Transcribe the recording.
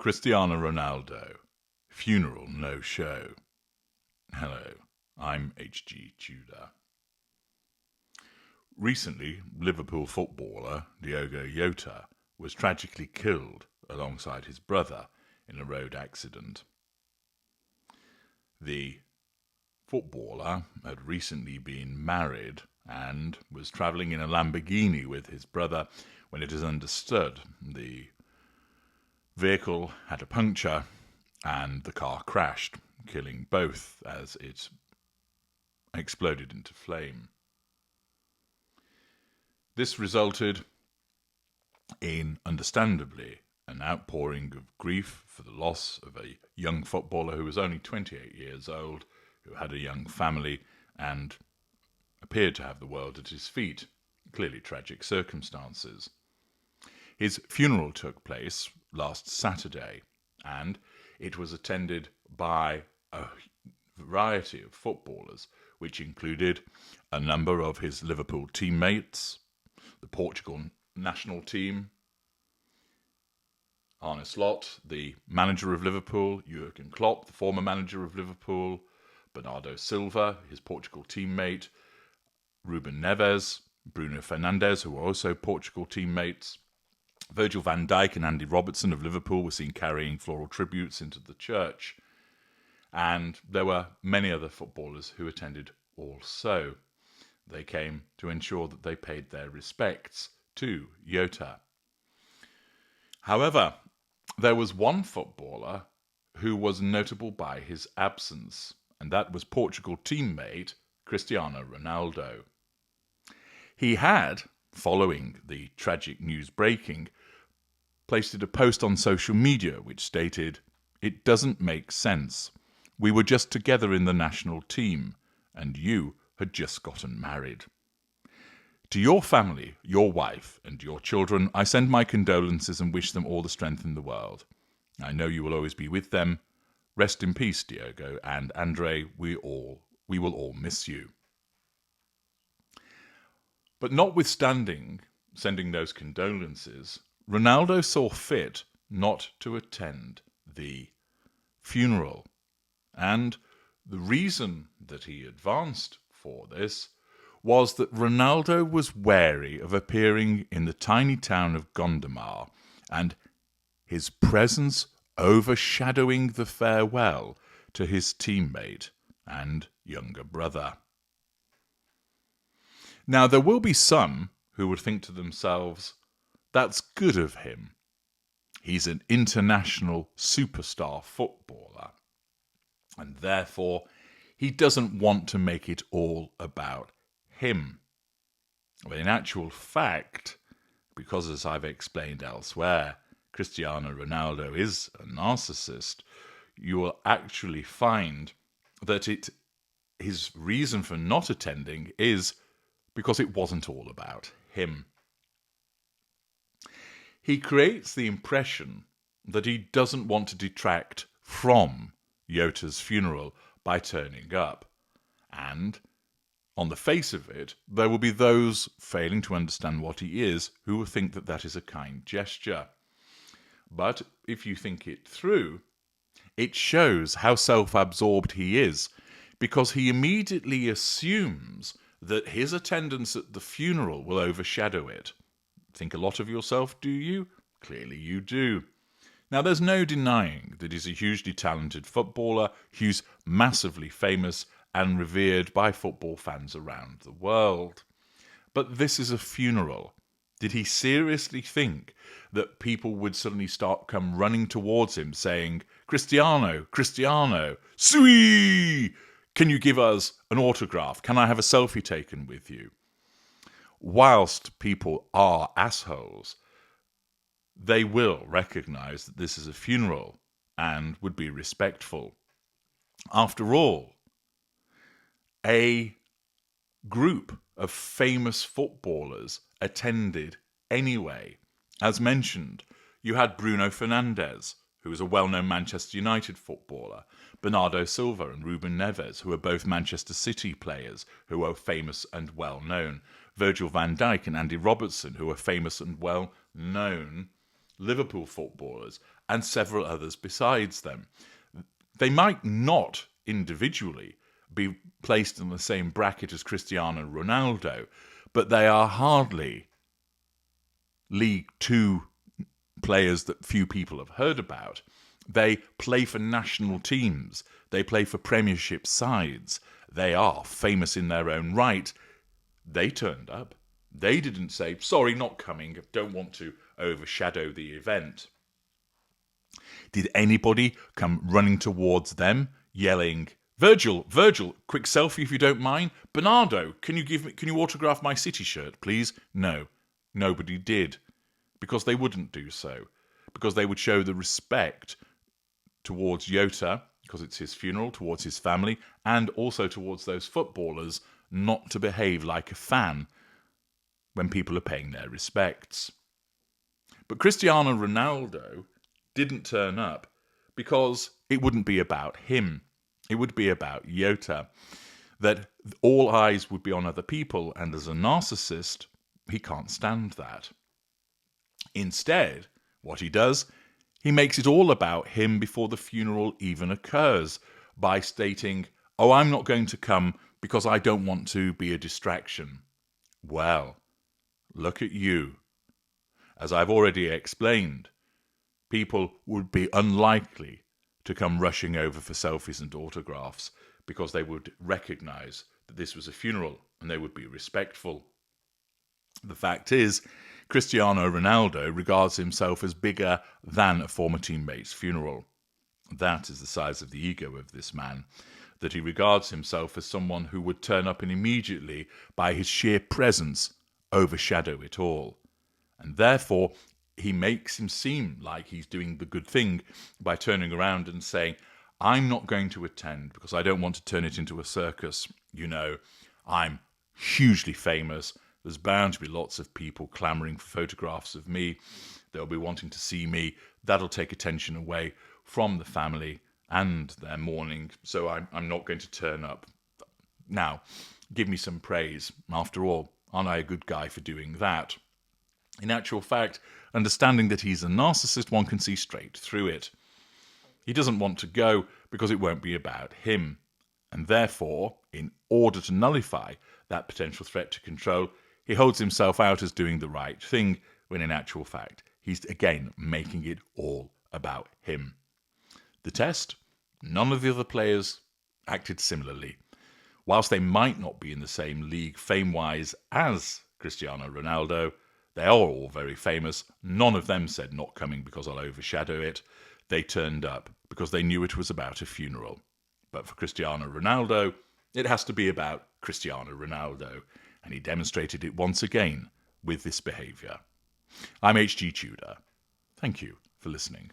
Cristiano Ronaldo, funeral no show. Hello, I'm H.G. Tudor. Recently, Liverpool footballer Dioga Yota was tragically killed alongside his brother in a road accident. The footballer had recently been married and was travelling in a Lamborghini with his brother when it is understood the vehicle had a puncture and the car crashed, killing both as it exploded into flame. This resulted in, understandably, an outpouring of grief for the loss of a young footballer who was only 28 years old, who had a young family and appeared to have the world at his feet. Clearly tragic circumstances. His funeral took place last Saturday, and it was attended by a variety of footballers, which included a number of his Liverpool teammates, the Portugal national team, Arne Slot, the manager of Liverpool, Jurgen Klopp, the former manager of Liverpool, Bernardo Silva, his Portugal teammate, Ruben Neves, Bruno Fernandes, who were also Portugal teammates. Virgil van Dijk and Andy Robertson of Liverpool were seen carrying floral tributes into the church. And there were many other footballers who attended also. They came to ensure that they paid their respects to Yota. However, there was one footballer who was notable by his absence, and that was Portugal teammate Cristiano Ronaldo. He had, following the tragic news breaking, placed a post on social media which stated, "It doesn't make sense. We were just together in the national team, and you had just gotten married. To your family, your wife, and your children, I send my condolences and wish them all the strength in the world. I know you will always be with them. Rest in peace, Diogo, and Andre, we will all miss you." But notwithstanding sending those condolences, Ronaldo saw fit not to attend the funeral. And the reason that he advanced for this was that Ronaldo was wary of appearing in the tiny town of Gondomar and his presence overshadowing the farewell to his teammate and younger brother. Now, there will be some who would think to themselves, that's good of him. He's an international superstar footballer, and therefore he doesn't want to make it all about him. But in actual fact, because as I've explained elsewhere, Cristiano Ronaldo is a narcissist, you will actually find that his reason for not attending is because it wasn't all about him. He creates the impression that he doesn't want to detract from Yota's funeral by turning up. And on the face of it, there will be those failing to understand what he is who will think that that is a kind gesture. But if you think it through, it shows how self-absorbed he is, because he immediately assumes that his attendance at the funeral will overshadow it. Think a lot of yourself, do you? Clearly you do. Now, there's no denying that he's a hugely talented footballer who's massively famous and revered by football fans around the world. But this is a funeral. Did he seriously think that people would suddenly come running towards him saying, Cristiano, Cristiano, sui! Can you give us an autograph? Can I have a selfie taken with you? Whilst people are assholes, they will recognise that this is a funeral and would be respectful. After all, a group of famous footballers attended anyway. As mentioned, you had Bruno Fernandes, who was a well-known Manchester United footballer, Bernardo Silva and Ruben Neves, who are both Manchester City players, who are famous and well-known, Virgil van Dijk and Andy Robertson, who are famous and well-known Liverpool footballers, and several others besides them. They might not individually be placed in the same bracket as Cristiano Ronaldo, but they are hardly League Two players that few people have heard about. They play for national teams. They play for Premiership sides. They are famous in their own right. They turned up. They didn't say, sorry, not coming, don't want to overshadow the event. Did anybody come running towards them, yelling, Virgil, quick selfie if you don't mind. Bernardo, can you autograph my City shirt, please? No, nobody did. Because they wouldn't do so. Because they would show the respect towards Yota, because it's his funeral, towards his family, and also towards those footballers, not to behave like a fan when people are paying their respects. But Cristiano Ronaldo didn't turn up because it wouldn't be about him. It would be about Yota. That all eyes would be on other people, and as a narcissist, he can't stand that. Instead, what he does, he makes it all about him before the funeral even occurs by stating, oh, I'm not going to come because I don't want to be a distraction. Well, look at you. As I've already explained, people would be unlikely to come rushing over for selfies and autographs because they would recognize that this was a funeral and they would be respectful. The fact is, Cristiano Ronaldo regards himself as bigger than a former teammate's funeral. That is the size of the ego of this man, that he regards himself as someone who would turn up and immediately, by his sheer presence, overshadow it all. And therefore, he makes him seem like he's doing the good thing by turning around and saying, I'm not going to attend because I don't want to turn it into a circus. You know, I'm hugely famous. There's bound to be lots of people clamoring for photographs of me. They'll be wanting to see me. That'll take attention away from the family and their mourning. So I'm not going to turn up. Now, give me some praise. After all, aren't I a good guy for doing that? In actual fact, understanding that he's a narcissist, one can see straight through it. He doesn't want to go because it won't be about him. And therefore, in order to nullify that potential threat to control, he holds himself out as doing the right thing, when in actual fact, he's again making it all about him. The test? None of the other players acted similarly. Whilst they might not be in the same league fame-wise as Cristiano Ronaldo, they are all very famous. None of them said not coming because I'll overshadow it. They turned up because they knew it was about a funeral. But for Cristiano Ronaldo, it has to be about Cristiano Ronaldo. And he demonstrated it once again with this behaviour. I'm H.G. Tudor. Thank you for listening.